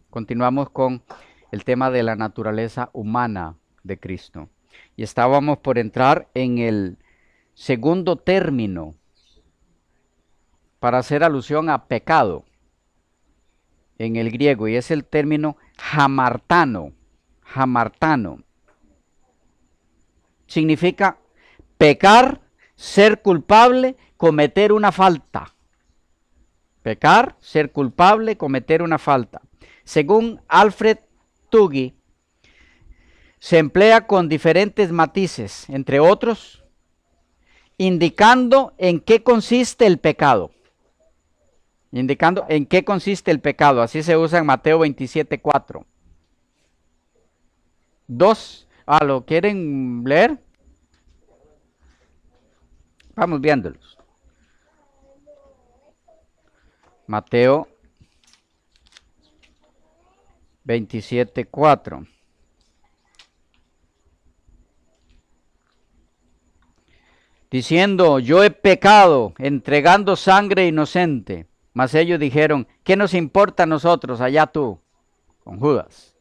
Continuamos con el tema de la naturaleza humana de Cristo. Y estábamos por entrar en el segundo término para hacer alusión a pecado en el griego, y es el término hamartano. Hamartano significa pecar, ser culpable, cometer una falta. Pecar, ser culpable, cometer una falta. Según Alfred Tuggy, se emplea con diferentes matices, entre otros, indicando en qué consiste el pecado. Indicando en qué consiste el pecado. Así se usa en Mateo 27:4. 2. ¿Lo quieren leer? Vamos viéndolos. Mateo 27:4. Diciendo, yo he pecado entregando sangre inocente. Mas ellos dijeron, ¿qué nos importa a nosotros? Allá tú, con Judas.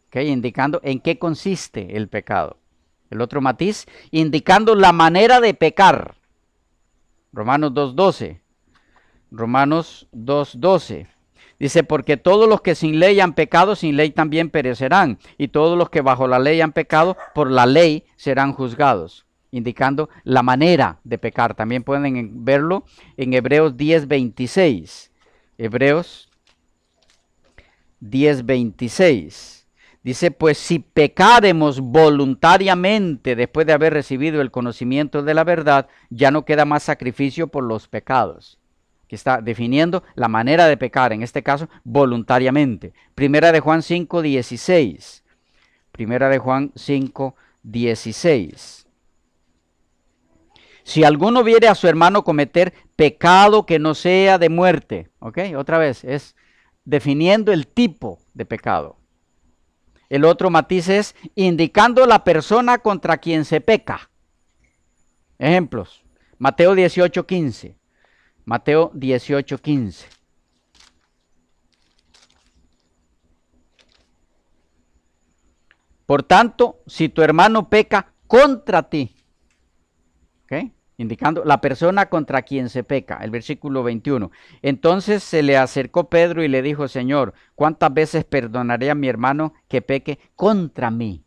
Okay, indicando en qué consiste el pecado. El otro matiz, indicando la manera de pecar. Romanos 2:12. Romanos 2:12. Dice, porque todos los que sin ley han pecado, sin ley también perecerán. Y todos los que bajo la ley han pecado, por la ley serán juzgados. Indicando la manera de pecar. También pueden verlo en Hebreos 10:26. Hebreos 10:26. Dice, pues si pecaremos voluntariamente después de haber recibido el conocimiento de la verdad, ya no queda más sacrificio por los pecados. Que está definiendo la manera de pecar, en este caso, voluntariamente. Primera de Juan 5:16. Primera de Juan 5:16. Si alguno viere a su hermano cometer pecado que no sea de muerte, ¿ok? Otra vez, es definiendo el tipo de pecado. El otro matiz es indicando la persona contra quien se peca. Ejemplos, Mateo 18:15. Mateo 18:15. Por tanto, si tu hermano peca contra ti, ¿ok? Indicando la persona contra quien se peca, el versículo 21. Entonces se le acercó Pedro y le dijo, Señor, ¿cuántas veces perdonaré a mi hermano que peque contra mí?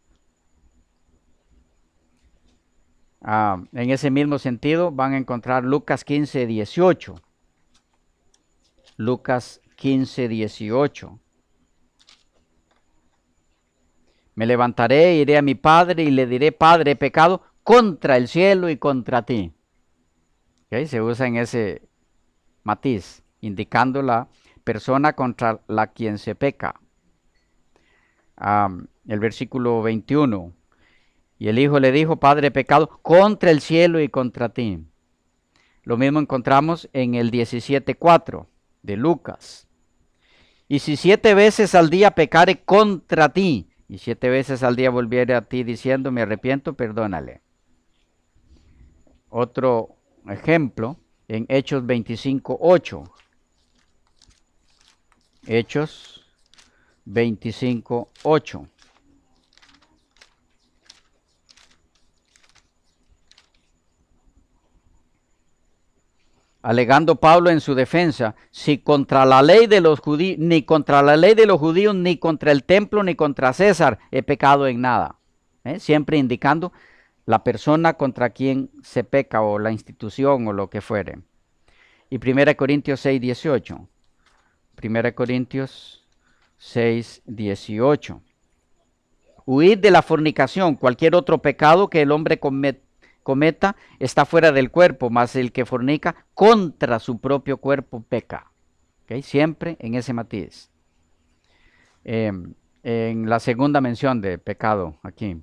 En ese mismo sentido van a encontrar Lucas 15:18. Lucas 15:18. Me levantaré, iré a mi padre y le diré, Padre, he pecado contra el cielo y contra ti. ¿Okay? Se usa en ese matiz, indicando la persona contra la quien se peca. El versículo 21. Y el hijo le dijo, Padre, he pecado contra el cielo y contra ti. Lo mismo encontramos en el 17:4 de Lucas. Y si 7 veces al día pecare contra ti, y 7 veces al día volviere a ti diciendo, me arrepiento, perdónale. Otro ejemplo en Hechos 25:8. Hechos 25:8. Alegando Pablo en su defensa, si contra la ley de los judíos, ni contra la ley de los judíos, ni contra el templo, ni contra César, he pecado en nada. Siempre indicando la persona contra quien se peca o la institución o lo que fuere. Y 1 Corintios 6:18. 1 Corintios 6:18. Huid de la fornicación, cualquier otro pecado que el hombre cometa está fuera del cuerpo, mas el que fornica contra su propio cuerpo peca. ¿Okay? Siempre en ese matiz. En la segunda mención de pecado aquí.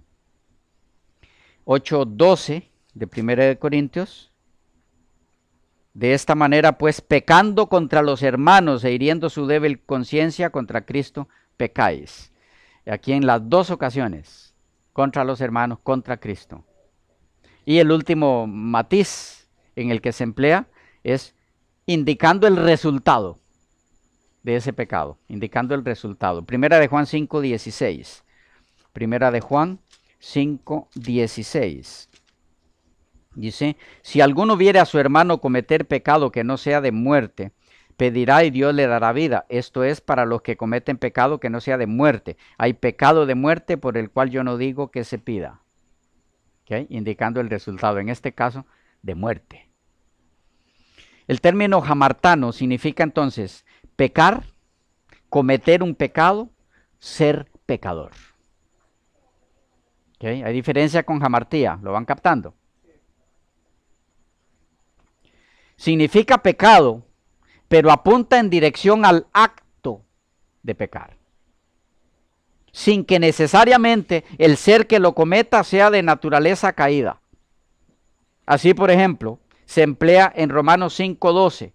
8:12 de 1 Corintios De esta manera, pues, pecando contra los hermanos e hiriendo su débil conciencia contra Cristo, pecáis. Aquí en las dos ocasiones, contra los hermanos, contra Cristo. Y el último matiz en el que se emplea es indicando el resultado de ese pecado, indicando el resultado. Primera de Juan 5:16. Primera de Juan 5:16. Dice, si alguno viere a su hermano cometer pecado que no sea de muerte, pedirá y Dios le dará vida. Esto es para los que cometen pecado que no sea de muerte. Hay pecado de muerte por el cual yo no digo que se pida. ¿Okay? Indicando el resultado, en este caso, de muerte. El término hamartano significa entonces pecar, cometer un pecado, ser pecador. ¿Okay? Hay diferencia con hamartía, ¿lo van captando? Significa pecado, pero apunta en dirección al acto de pecar, sin que necesariamente el ser que lo cometa sea de naturaleza caída. Así, por ejemplo, se emplea en Romanos 5:12,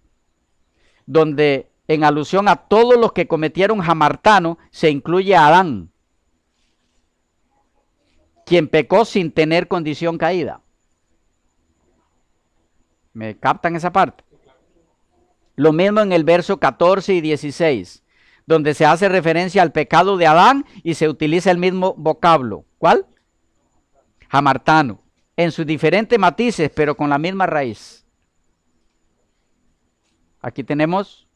donde en alusión a todos los que cometieron hamartano se incluye a Adán, quien pecó sin tener condición caída. ¿Me captan esa parte? Lo mismo en el verso 14 y 16, donde se hace referencia al pecado de Adán y se utiliza el mismo vocablo. ¿Cuál? Hamartano, en sus diferentes matices, pero con la misma raíz. Aquí tenemos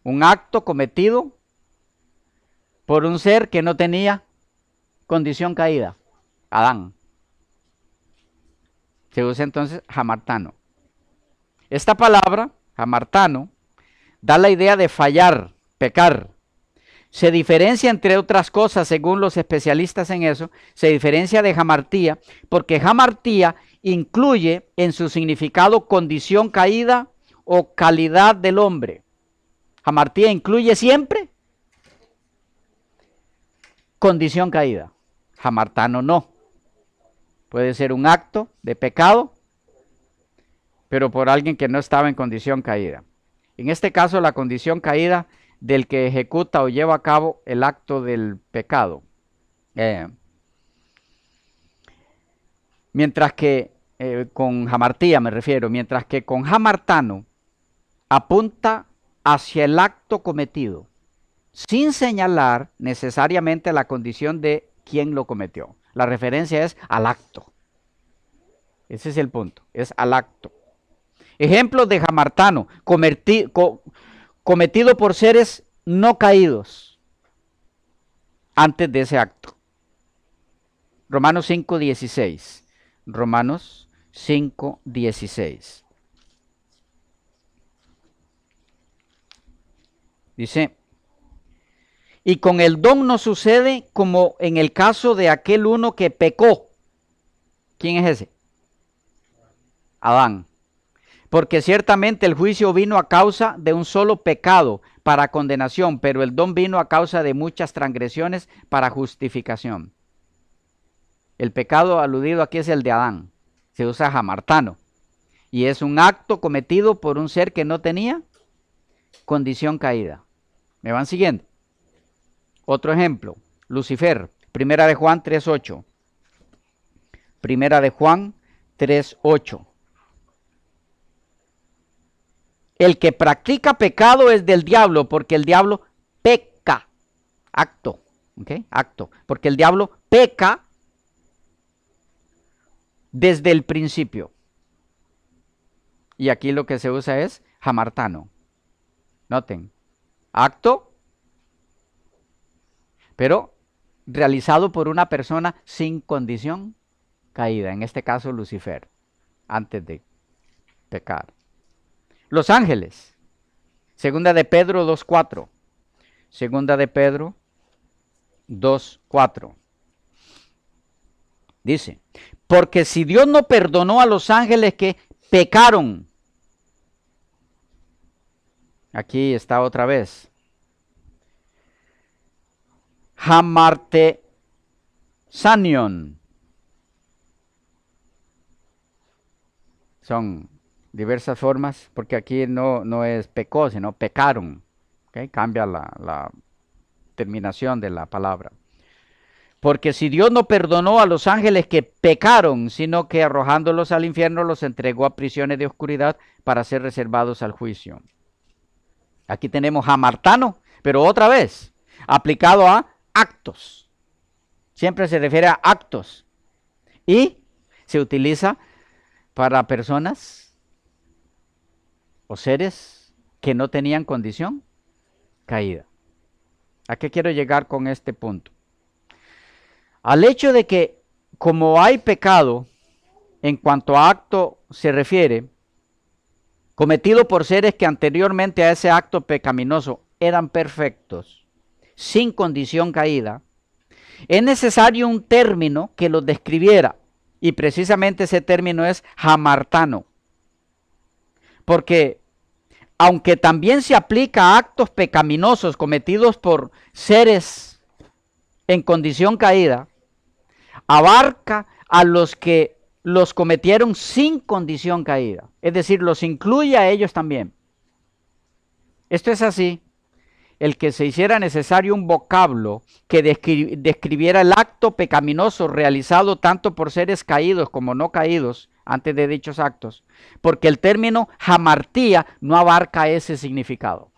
un acto cometido por un ser que no tenía condición caída, Adán. Se usa entonces hamartano. Esta palabra, hamartano, da la idea de fallar, pecar. Se diferencia, entre otras cosas, según los especialistas en eso, se diferencia de hamartía, porque hamartía incluye en su significado condición caída o calidad del hombre. Hamartía incluye siempre condición caída. Hamartano no. Puede ser un acto de pecado, pero por alguien que no estaba en condición caída. En este caso, la condición caída del que ejecuta o lleva a cabo el acto del pecado. Mientras que, con hamartía me refiero, mientras que con hamartano apunta hacia el acto cometido, sin señalar necesariamente la condición de quien lo cometió. La referencia es al acto. Ese es el punto, es al acto. Ejemplos de hamartano, cometido por seres no caídos antes de ese acto. Romanos 5:16. Romanos 5:16. Dice, y con el don no sucede como en el caso de aquel uno que pecó. ¿Quién es ese? Adán. Porque ciertamente el juicio vino a causa de un solo pecado para condenación, pero el don vino a causa de muchas transgresiones para justificación. El pecado aludido aquí es el de Adán. Se usa hamartano. Y es un acto cometido por un ser que no tenía condición caída. ¿Me van siguiendo? Otro ejemplo, Lucifer, Primera de Juan 3:8. Primera de Juan 3:8. El que practica pecado es del diablo, porque el diablo peca. Acto, ¿ok? Acto. Porque el diablo peca desde el principio. Y aquí lo que se usa es hamartano. Noten, acto, pero realizado por una persona sin condición caída, en este caso Lucifer, antes de pecar. Los ángeles, segunda de Pedro 2:4, segunda de Pedro 2:4, dice, porque si Dios no perdonó a los ángeles que pecaron, aquí está otra vez, hamartesanion, son diversas formas, porque aquí no es pecó, sino pecaron. ¿Okay? Cambia la terminación de la palabra. Porque si Dios no perdonó a los ángeles que pecaron, sino que arrojándolos al infierno los entregó a prisiones de oscuridad para ser reservados al juicio. Aquí tenemos hamartano, pero otra vez, aplicado a actos. Siempre se refiere a actos. Y se utiliza para personas o seres que no tenían condición caída. ¿A qué quiero llegar con este punto? Al hecho de que como hay pecado en cuanto a acto se refiere, cometido por seres que anteriormente a ese acto pecaminoso eran perfectos, sin condición caída, es necesario un término que los describiera, y precisamente ese término es hamartano, porque aunque también se aplica a actos pecaminosos cometidos por seres en condición caída, abarca a los que los cometieron sin condición caída, es decir, los incluye a ellos también. Esto es así, el que se hiciera necesario un vocablo que describiera el acto pecaminoso realizado tanto por seres caídos como no caídos antes de dichos actos, porque el término hamartía no abarca ese significado.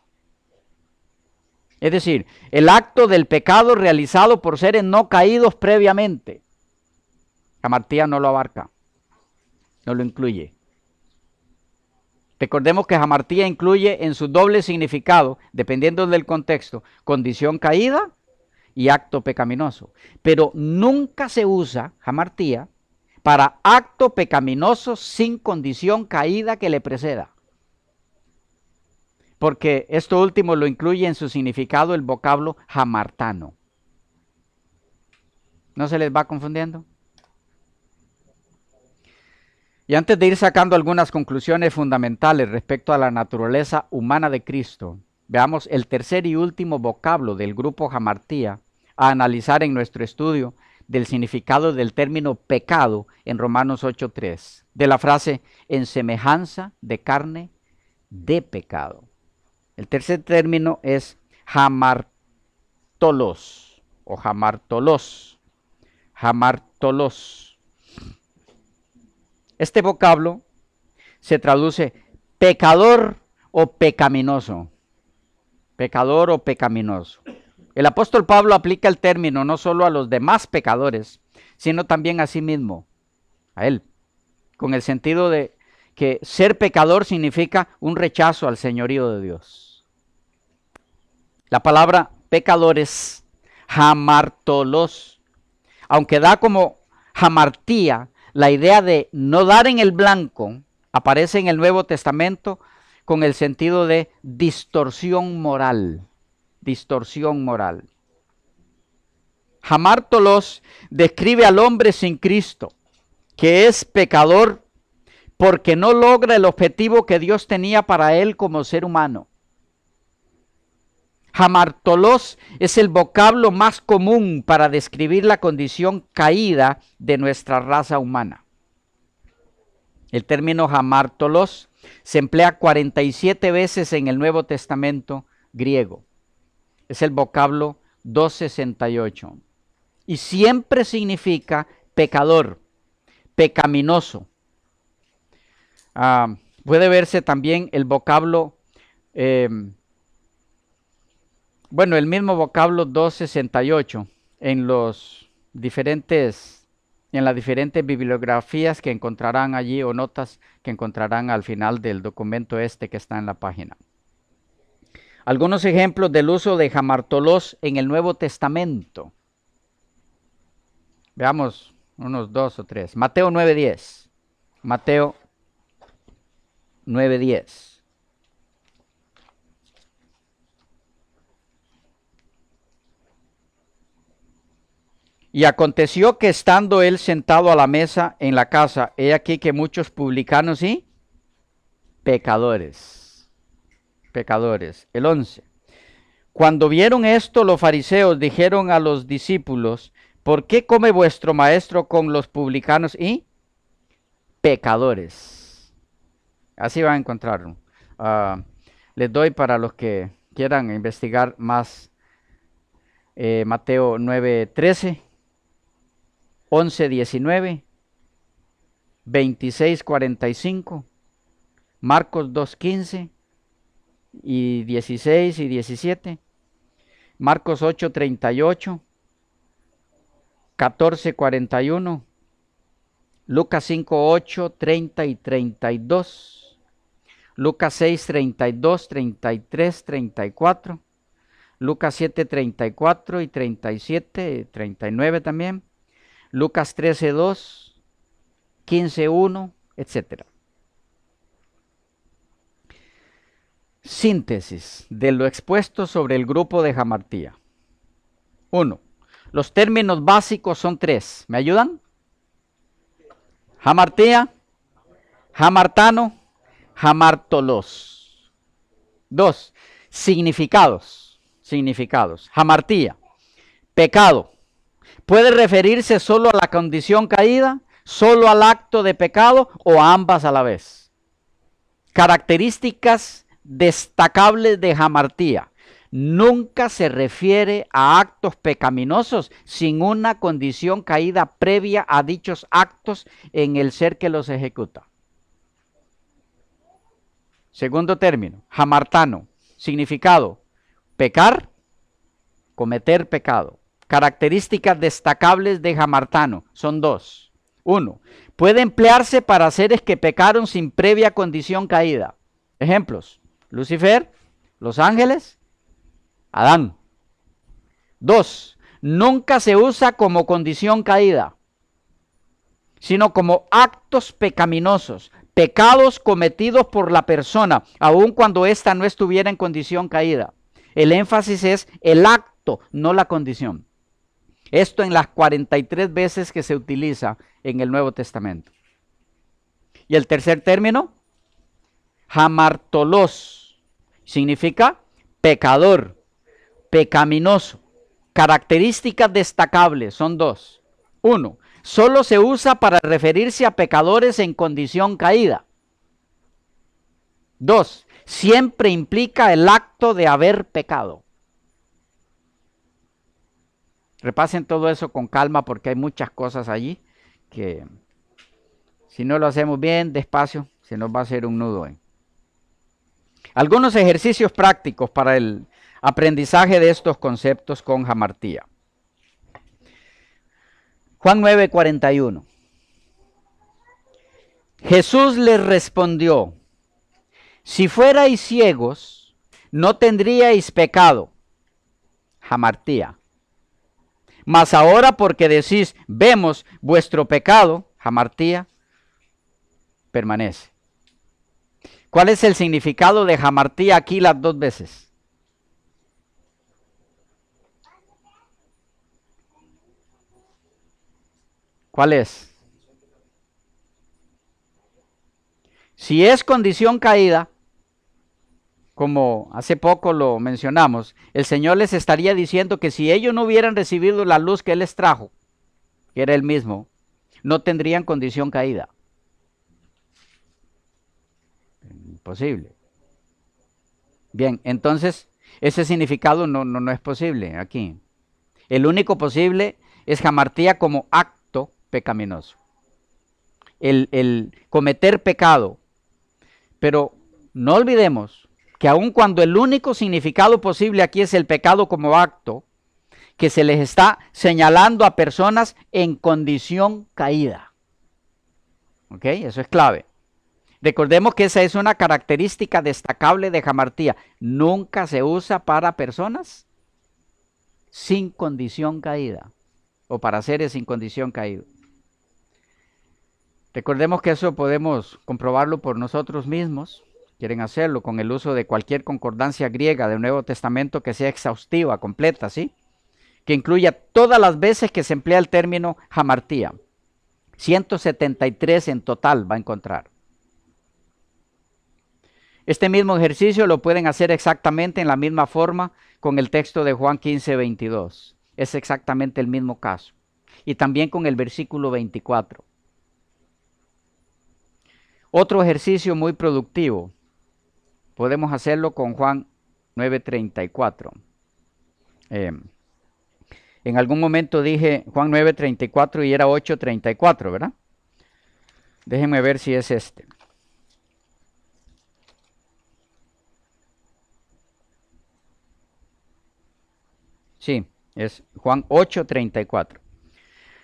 Es decir, el acto del pecado realizado por seres no caídos previamente. Hamartía no lo abarca, no lo incluye. Recordemos que hamartía incluye en su doble significado, dependiendo del contexto, condición caída y acto pecaminoso. Pero nunca se usa hamartía para acto pecaminoso sin condición caída que le preceda. Porque esto último lo incluye en su significado el vocablo hamartano. ¿No se les va confundiendo? Y antes de ir sacando algunas conclusiones fundamentales respecto a la naturaleza humana de Cristo, veamos el tercer y último vocablo del grupo hamartía a analizar en nuestro estudio del significado del término pecado en Romanos 8:3, de la frase en semejanza de carne de pecado. El tercer término es hamartolos o hamartolos. Hamartolos. Este vocablo se traduce pecador o pecaminoso. Pecador o pecaminoso. El apóstol Pablo aplica el término no solo a los demás pecadores, sino también a sí mismo, a él, con el sentido de que ser pecador significa un rechazo al señorío de Dios. La palabra pecadores, hamartolos, aunque da como hamartía la idea de no dar en el blanco, aparece en el Nuevo Testamento con el sentido de distorsión moral. Distorsión moral. Hamartolos describe al hombre sin Cristo, que es pecador porque no logra el objetivo que Dios tenía para él como ser humano. Hamartolos es el vocablo más común para describir la condición caída de nuestra raza humana. El término hamartolos se emplea 47 veces en el Nuevo Testamento griego. Es el vocablo 268. Y siempre significa pecador, pecaminoso. Puede verse también el vocablo... Bueno, el mismo vocablo 268 en las diferentes bibliografías que encontrarán allí o notas que encontrarán al final del documento que está en la página. Algunos ejemplos del uso de hamartolos en el Nuevo Testamento. Veamos unos 2 o 3. Mateo 9:10. Mateo 9:10. Y aconteció que estando él sentado a la mesa en la casa, he aquí que muchos publicanos y pecadores. El 11. Cuando vieron esto, los fariseos dijeron a los discípulos, ¿por qué come vuestro maestro con los publicanos y pecadores? Así van a encontrarlo. Les doy para los que quieran investigar más Mateo 9:13, 11:19, 26:45, Marcos 2:15 y 16 y 17, Marcos 8:38, 14:41, Lucas 5:8, 30 y 32, Lucas 6:32, 33, 34, Lucas 7:34 y 37, 39 también, Lucas 13:2, 15:1, etc. Síntesis de lo expuesto sobre el grupo de jamartía. 1. Los términos básicos son 3. ¿Me ayudan? Jamartía, jamartano, jamartolos. 2. Significados. Jamartía, pecado. Puede referirse solo a la condición caída, solo al acto de pecado o a ambas a la vez. Características destacables de jamartía. Nunca se refiere a actos pecaminosos sin una condición caída previa a dichos actos en el ser que los ejecuta. Segundo término, jamartano. Significado, pecar, cometer pecado. Características destacables de jamartano son 2. 1. Puede emplearse para seres que pecaron sin previa condición caída. Ejemplos, Lucifer, los ángeles, Adán. 2. Nunca se usa como condición caída, sino como actos pecaminosos, pecados cometidos por la persona, aun cuando ésta no estuviera en condición caída. El énfasis es el acto, no la condición. Esto en las 43 veces que se utiliza en el Nuevo Testamento. Y el tercer término, jamartolos, significa pecador, pecaminoso. Características destacables son 2. 1. Solo se usa para referirse a pecadores en condición caída. 2. Siempre implica el acto de haber pecado. Repasen todo eso con calma porque hay muchas cosas allí que si no lo hacemos bien, despacio, se nos va a hacer un nudo. Algunos ejercicios prácticos para el aprendizaje de estos conceptos con jamartía. Juan 9:41. Jesús les respondió: si fuerais ciegos, no tendríais pecado. Jamartía. Mas ahora porque decís, vemos vuestro pecado, jamartía, permanece. ¿Cuál es el significado de jamartía aquí las 2 veces? ¿Cuál es? Si es condición caída, como hace poco lo mencionamos, el Señor les estaría diciendo que si ellos no hubieran recibido la luz que Él les trajo, que era Él mismo, no tendrían condición caída. Imposible. Bien, entonces ese significado no es posible aquí. El único posible es jamartía como acto pecaminoso. El cometer pecado. Pero no olvidemos que aun cuando el único significado posible aquí es el pecado como acto, que se les está señalando a personas en condición caída. ¿Ok? Eso es clave. Recordemos que esa es una característica destacable de jamartía. Nunca se usa para personas sin condición caída o para seres sin condición caída. Recordemos que eso podemos comprobarlo por nosotros mismos. Quieren hacerlo con el uso de cualquier concordancia griega del Nuevo Testamento que sea exhaustiva, completa, ¿sí? Que incluya todas las veces que se emplea el término jamartía. 173 en total va a encontrar. Este mismo ejercicio lo pueden hacer exactamente en la misma forma con el texto de Juan 15:22. Es exactamente el mismo caso. Y también con el versículo 24. Otro ejercicio muy productivo. Podemos hacerlo con Juan 9:34. En algún momento dije Juan 9:34 y era 8:34, ¿verdad? Déjenme ver si es este. Sí, es Juan 8:34.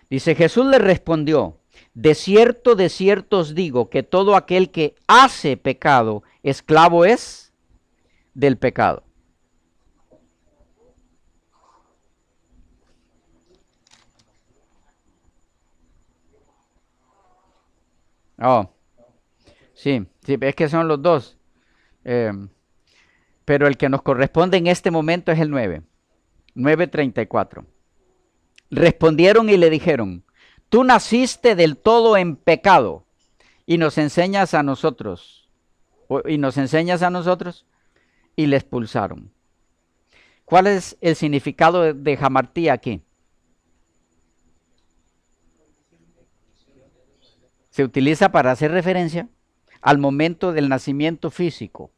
Dice, Jesús le respondió, de cierto os digo que todo aquel que hace pecado, esclavo es del pecado. Oh, sí, es que son los dos. Pero el que nos corresponde en este momento es el 9:34. Respondieron y le dijeron, tú naciste del todo en pecado y nos enseñas a nosotros. Y le expulsaron. ¿Cuál es el significado de jamartía aquí? Se utiliza para hacer referencia al momento del nacimiento físico.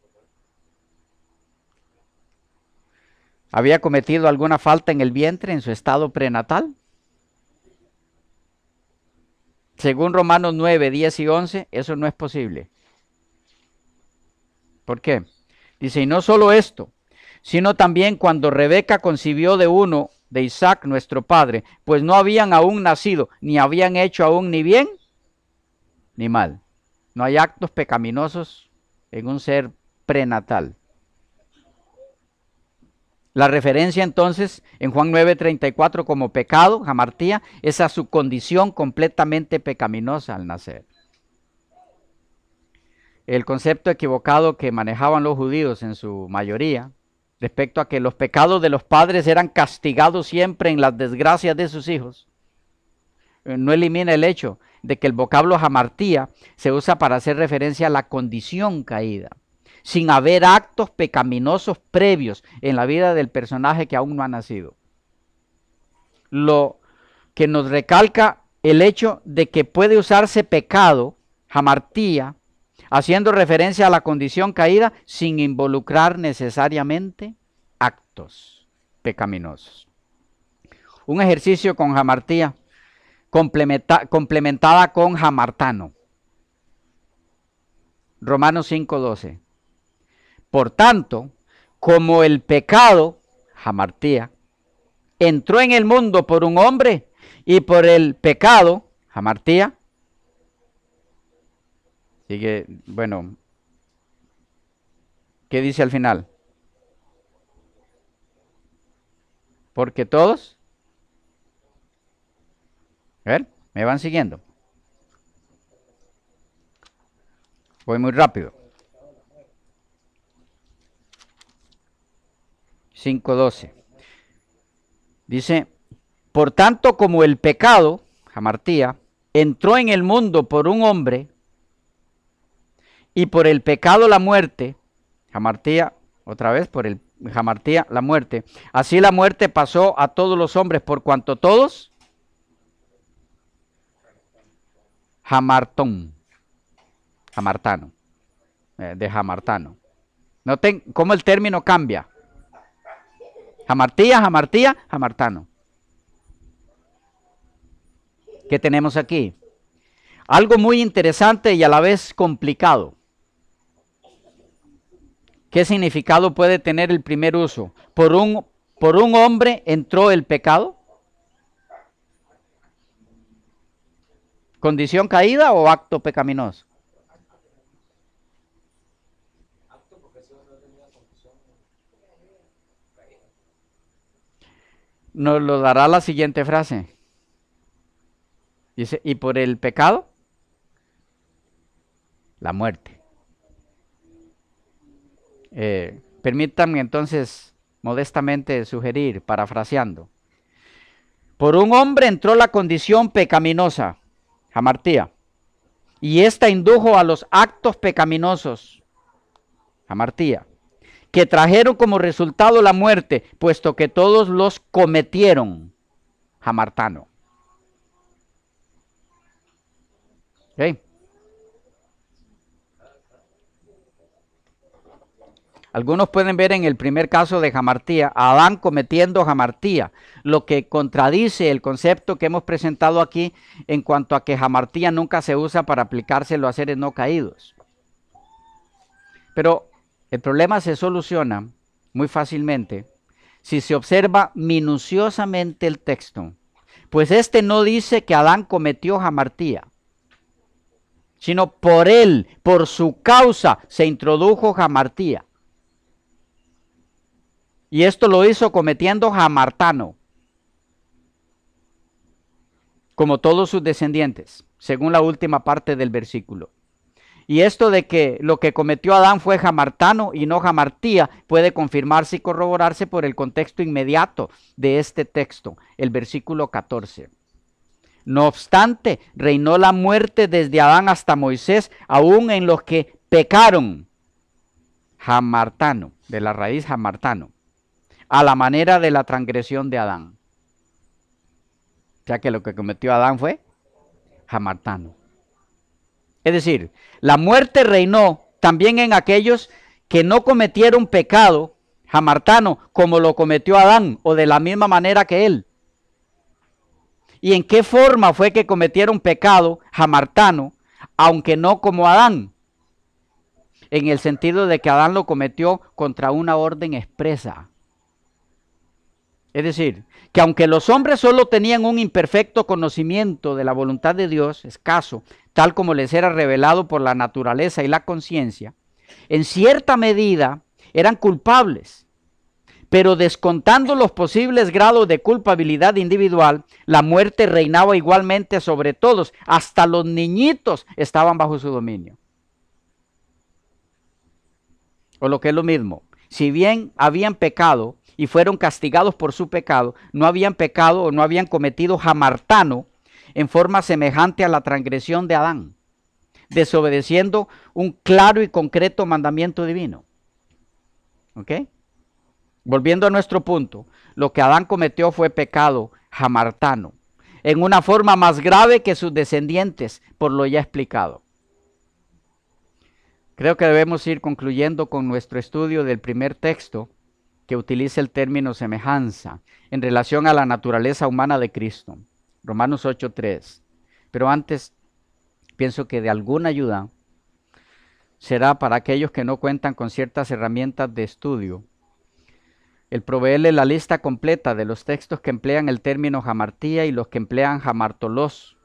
¿Había cometido alguna falta en el vientre en su estado prenatal? Según Romanos 9, 10 y 11, eso no es posible. ¿Por qué? Dice, y no solo esto, sino también cuando Rebeca concibió de uno, de Isaac, nuestro padre, pues no habían aún nacido, ni habían hecho aún ni bien, ni mal. No hay actos pecaminosos en un ser prenatal. La referencia entonces en Juan 9:34 como pecado, jamartía, es a su condición completamente pecaminosa al nacer. El concepto equivocado que manejaban los judíos en su mayoría respecto a que los pecados de los padres eran castigados siempre en las desgracias de sus hijos, no elimina el hecho de que el vocablo jamartía se usa para hacer referencia a la condición caída, sin haber actos pecaminosos previos en la vida del personaje que aún no ha nacido. Lo que nos recalca el hecho de que puede usarse pecado, jamartía, haciendo referencia a la condición caída sin involucrar necesariamente actos pecaminosos. Un ejercicio con jamartía complementada con jamartano. Romanos 5:12. Por tanto, como el pecado, jamartía, entró en el mundo por un hombre y por el pecado, jamartía, sigue, bueno, ¿qué dice al final? Porque todos, a ver, ¿me van siguiendo? Voy muy rápido. 5:12. Dice, por tanto como el pecado, jamartía, entró en el mundo por un hombre y por el pecado la muerte, jamartía, otra vez por el jamartía la muerte, así la muerte pasó a todos los hombres por cuanto todos, jamartón, jamartano, de jamartano. Noten cómo el término cambia. Jamartía, jamartía, jamartano. ¿Qué tenemos aquí? Algo muy interesante y a la vez complicado. ¿Qué significado puede tener el primer uso? ¿Por un hombre entró el pecado? ¿Condición caída o acto pecaminoso? Nos lo dará la siguiente frase. Dice, ¿y por el pecado? La muerte. Permítanme entonces modestamente sugerir, parafraseando. Por un hombre entró la condición pecaminosa, jamartía, y esta indujo a los actos pecaminosos, jamartía, que trajeron como resultado la muerte, puesto que todos los cometieron, jamartano. ¿Okay? Algunos pueden ver en el primer caso de jamartía, a Adán cometiendo jamartía, lo que contradice el concepto que hemos presentado aquí en cuanto a que jamartía nunca se usa para aplicárselo a seres no caídos. Pero el problema se soluciona muy fácilmente si se observa minuciosamente el texto, pues este no dice que Adán cometió jamartía, sino por él, por su causa, se introdujo jamartía. Y esto lo hizo cometiendo jamartano, como todos sus descendientes, según la última parte del versículo. Y esto de que lo que cometió Adán fue jamartano y no jamartía puede confirmarse y corroborarse por el contexto inmediato de este texto, el versículo 14. No obstante, reinó la muerte desde Adán hasta Moisés, aún en los que pecaron. Jamartano, de la raíz jamartano, a la manera de la transgresión de Adán. O sea que lo que cometió Adán fue jamartano. Es decir, la muerte reinó también en aquellos que no cometieron pecado jamartano como lo cometió Adán o de la misma manera que él. ¿Y en qué forma fue que cometieron pecado jamartano, aunque no como Adán? En el sentido de que Adán lo cometió contra una orden expresa. Es decir, que aunque los hombres solo tenían un imperfecto conocimiento de la voluntad de Dios, escaso, tal como les era revelado por la naturaleza y la conciencia, en cierta medida eran culpables. Pero descontando los posibles grados de culpabilidad individual, la muerte reinaba igualmente sobre todos. Hasta los niñitos estaban bajo su dominio. O lo que es lo mismo, si bien habían pecado y fueron castigados por su pecado, no habían pecado o no habían cometido jamartano en forma semejante a la transgresión de Adán, desobedeciendo un claro y concreto mandamiento divino. ¿Ok? Volviendo a nuestro punto, lo que Adán cometió fue pecado jamartano, en una forma más grave que sus descendientes, por lo ya explicado. Creo que debemos ir concluyendo con nuestro estudio del primer texto que utiliza el término semejanza en relación a la naturaleza humana de Cristo, Romanos 8:3. Pero antes, pienso que de alguna ayuda será para aquellos que no cuentan con ciertas herramientas de estudio, el proveerle la lista completa de los textos que emplean el término jamartía y los que emplean jamartolos,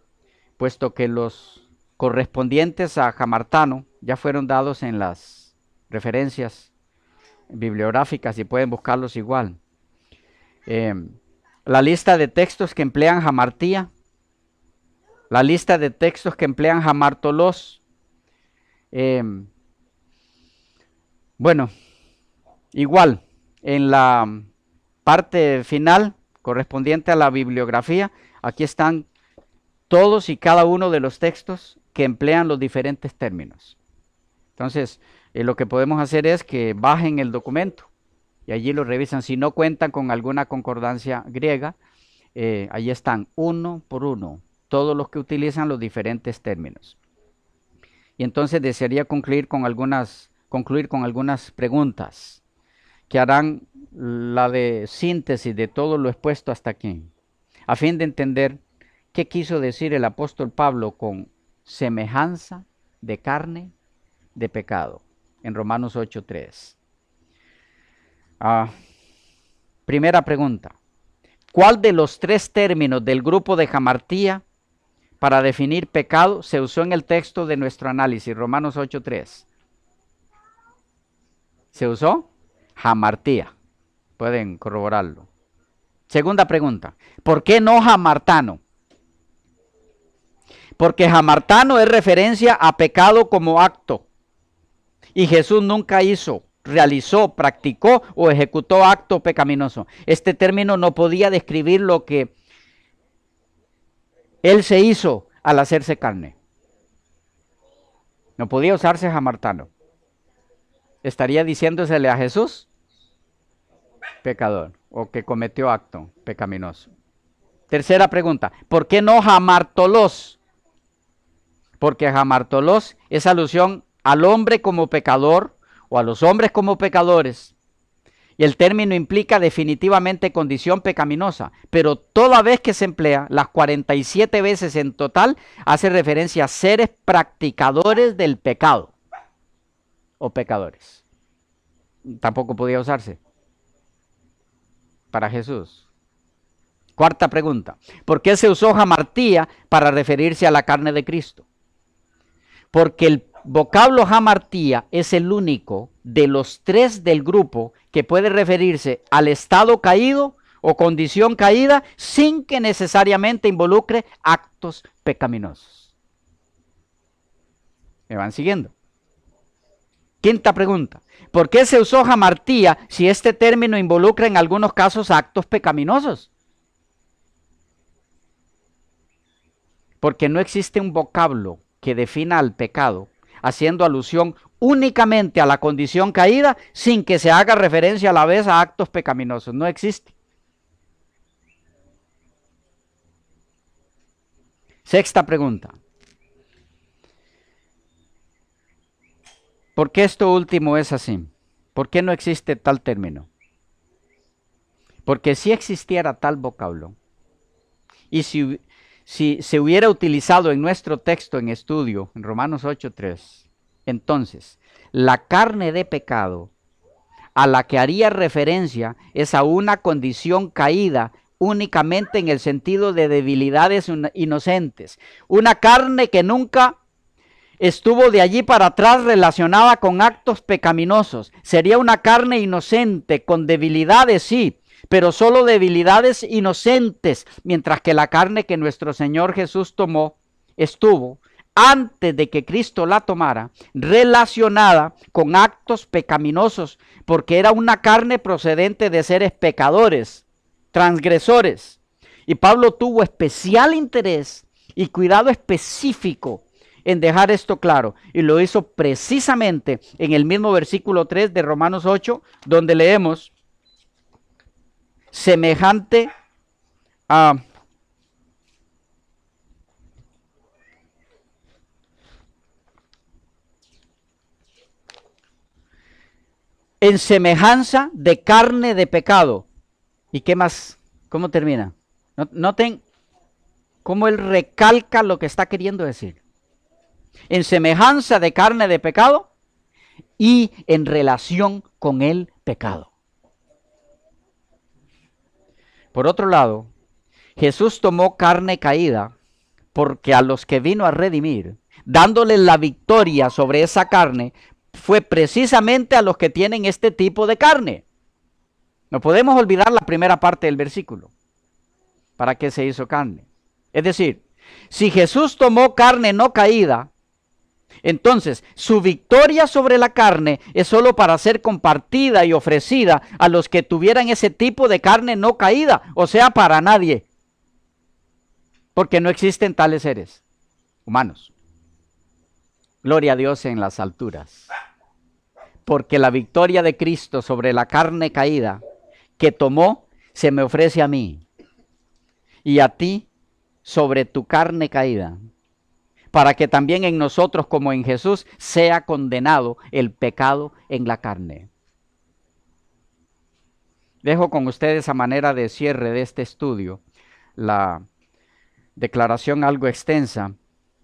puesto que los correspondientes a jamartano ya fueron dados en las referencias bibliográficas y pueden buscarlos igual. La lista de textos que emplean jamartía, la lista de textos que emplean jamartolos. Bueno, igual, en la parte final correspondiente a la bibliografía, aquí están todos y cada uno de los textos que emplean los diferentes términos. Entonces, lo que podemos hacer es que bajen el documento y allí lo revisan. Si no cuentan con alguna concordancia griega, allí están uno por uno, todos los que utilizan los diferentes términos. Y entonces desearía concluir con algunas preguntas que harán la de síntesis de todo lo expuesto hasta aquí, a fin de entender qué quiso decir el apóstol Pablo con semejanza de carne de pecado en Romanos 8:3. Primera pregunta: ¿cuál de los tres términos del grupo de jamartía para definir pecado se usó en el texto de nuestro análisis, Romanos 8:3? ¿Se usó? Jamartía. Pueden corroborarlo. Segunda pregunta: ¿por qué no jamartano? Porque jamartano es referencia a pecado como acto. Y Jesús nunca realizó, practicó o ejecutó acto pecaminoso. Este término no podía describir lo que Él se hizo al hacerse carne. No podía usarse jamartano. Estaría diciéndosele a Jesús pecador o que cometió acto pecaminoso. Tercera pregunta: ¿por qué no jamartolos? Porque jamartolos es alusión al hombre como pecador o a los hombres como pecadores. Y el término implica definitivamente condición pecaminosa, pero toda vez que se emplea, las 47 veces en total, hace referencia a seres practicadores del pecado o pecadores. Tampoco podía usarse para Jesús. Cuarta pregunta, ¿por qué se usó hamartía para referirse a la carne de Cristo? Porque el vocablo hamartía es el único de los tres del grupo que puede referirse al estado caído o condición caída sin que necesariamente involucre actos pecaminosos. ¿Me van siguiendo? Quinta pregunta, ¿por qué se usó hamartía si este término involucra en algunos casos actos pecaminosos? Porque no existe un vocablo que defina al pecado haciendo alusión únicamente a la condición caída sin que se haga referencia a la vez a actos pecaminosos. No existe. Sexta pregunta. ¿Por qué esto último es así? ¿Por qué no existe tal término? Porque si existiera tal vocablo y si se hubiera utilizado en nuestro texto en estudio, en Romanos 8:3, entonces la carne de pecado a la que haría referencia es a una condición caída únicamente en el sentido de debilidades inocentes. Una carne que nunca estuvo de allí para atrás relacionada con actos pecaminosos. Sería una carne inocente, con debilidades, sí, pero solo debilidades inocentes, mientras que la carne que nuestro Señor Jesús tomó estuvo, antes de que Cristo la tomara, relacionada con actos pecaminosos, porque era una carne procedente de seres pecadores, transgresores. Y Pablo tuvo especial interés y cuidado específico en dejar esto claro, y lo hizo precisamente en el mismo versículo 3 de Romanos 8, donde leemos: semejante a en semejanza de carne de pecado. ¿Y qué más? ¿Cómo termina? Noten cómo él recalca lo que está queriendo decir. En semejanza de carne de pecado y en relación con el pecado. Por otro lado, Jesús tomó carne caída porque a los que vino a redimir, dándoles la victoria sobre esa carne, fue precisamente a los que tienen este tipo de carne. No podemos olvidar la primera parte del versículo. ¿Para qué se hizo carne? Es decir, si Jesús tomó carne no caída, entonces su victoria sobre la carne es solo para ser compartida y ofrecida a los que tuvieran ese tipo de carne no caída, o sea, para nadie. Porque no existen tales seres humanos. Gloria a Dios en las alturas. Porque la victoria de Cristo sobre la carne caída que tomó se me ofrece a mí y a ti sobre tu carne caída, para que también en nosotros como en Jesús sea condenado el pecado en la carne. Dejo con ustedes a manera de cierre de este estudio la declaración algo extensa,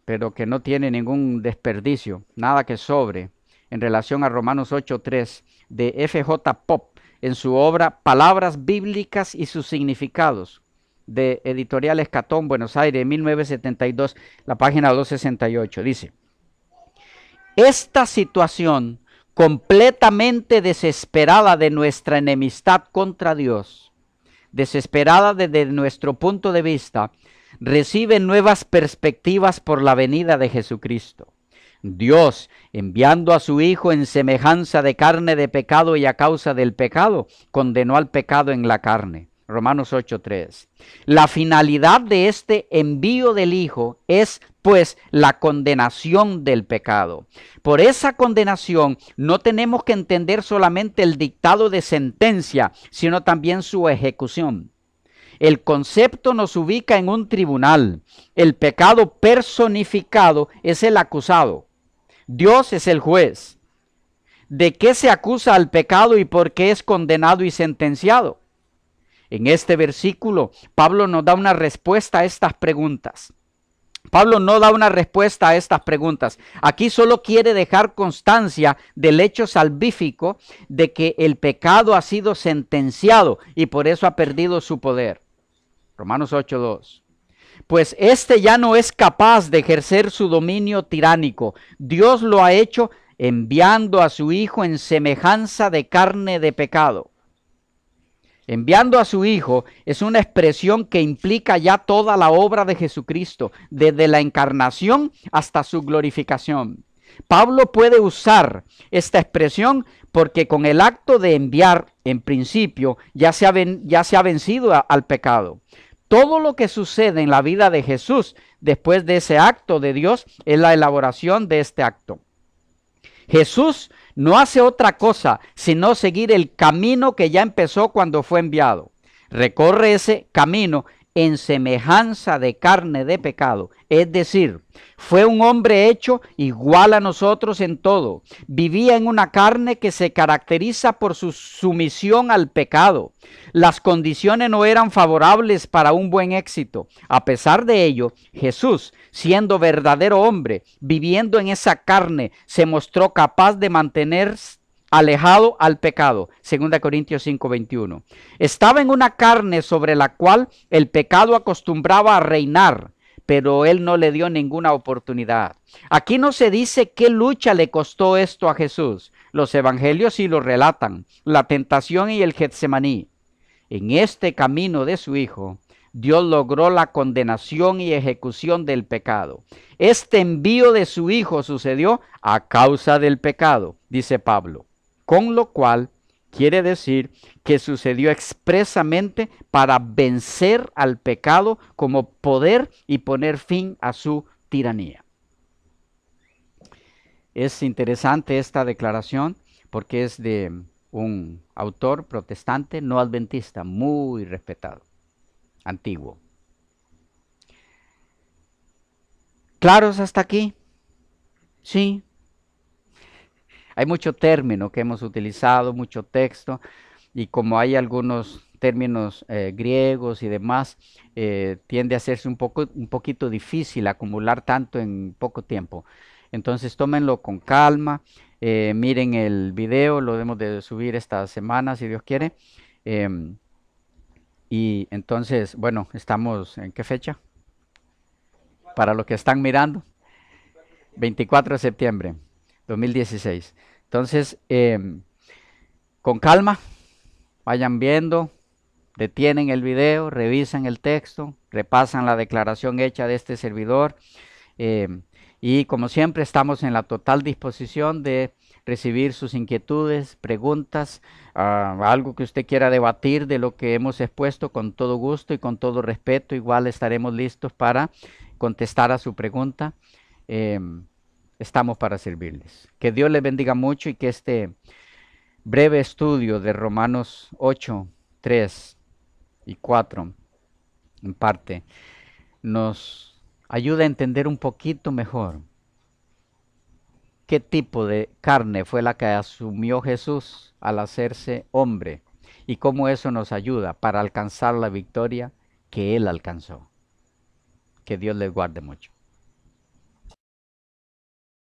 pero que no tiene ningún desperdicio, nada que sobre, en relación a Romanos 8:3 de F.J. Pop en su obra Palabras Bíblicas y sus Significados, de Editorial Escatón, Buenos Aires, 1972, la página 268. Dice: esta situación completamente desesperada de nuestra enemistad contra Dios, desesperada desde nuestro punto de vista, recibe nuevas perspectivas por la venida de Jesucristo. Dios, enviando a su Hijo en semejanza de carne de pecado y a causa del pecado, condenó al pecado en la carne. Romanos 8:3. La finalidad de este envío del Hijo es, pues, la condenación del pecado. Por esa condenación no tenemos que entender solamente el dictado de sentencia, sino también su ejecución. El concepto nos ubica en un tribunal. El pecado personificado es el acusado. Dios es el juez. ¿De qué se acusa al pecado y por qué es condenado y sentenciado? En este versículo, Pablo nos da una respuesta a estas preguntas. Pablo no da una respuesta a estas preguntas. Aquí solo quiere dejar constancia del hecho salvífico de que el pecado ha sido sentenciado y por eso ha perdido su poder. Romanos 8:2. Pues este ya no es capaz de ejercer su dominio tiránico. Dios lo ha hecho enviando a su Hijo en semejanza de carne de pecado. Enviando a su Hijo es una expresión que implica ya toda la obra de Jesucristo, desde la encarnación hasta su glorificación. Pablo puede usar esta expresión porque con el acto de enviar, en principio, ya se ha vencido al pecado. Todo lo que sucede en la vida de Jesús después de ese acto de Dios es la elaboración de este acto. Jesús no hace otra cosa sino seguir el camino que ya empezó cuando fue enviado. Recorre ese camino en semejanza de carne de pecado. Es decir, fue un hombre hecho igual a nosotros en todo. Vivía en una carne que se caracteriza por su sumisión al pecado. Las condiciones no eran favorables para un buen éxito. A pesar de ello, Jesús, siendo verdadero hombre, viviendo en esa carne, se mostró capaz de mantenerse alejado al pecado. 2 Corintios 5:21. Estaba en una carne sobre la cual el pecado acostumbraba a reinar, pero él no le dio ninguna oportunidad. Aquí no se dice qué lucha le costó esto a Jesús. Los evangelios sí lo relatan, la tentación y el Getsemaní. En este camino de su Hijo, Dios logró la condenación y ejecución del pecado. Este envío de su Hijo sucedió a causa del pecado, dice Pablo. Con lo cual quiere decir que sucedió expresamente para vencer al pecado como poder y poner fin a su tiranía. Es interesante esta declaración porque es de un autor protestante no adventista muy respetado, antiguo. ¿Claros hasta aquí? Sí. Hay mucho término que hemos utilizado, mucho texto, y como hay algunos términos griegos y demás, tiende a hacerse un poquito difícil acumular tanto en poco tiempo. Entonces tómenlo con calma, miren el video, lo debemos de subir esta semana si Dios quiere. Y entonces, bueno, estamos ¿en qué fecha? Para los que están mirando, 24 de septiembre 2016. Entonces, con calma, vayan viendo, detienen el video, revisan el texto, repasan la declaración hecha de este servidor. Y como siempre, estamos en la total disposición de recibir sus inquietudes, preguntas, algo que usted quiera debatir de lo que hemos expuesto, con todo gusto y con todo respeto. Igual estaremos listos para contestar a su pregunta. Estamos para servirles. Que Dios les bendiga mucho y que este breve estudio de Romanos 8, 3 y 4, en parte, nos ayude a entender un poquito mejor qué tipo de carne fue la que asumió Jesús al hacerse hombre y cómo eso nos ayuda para alcanzar la victoria que Él alcanzó. Que Dios les guarde mucho.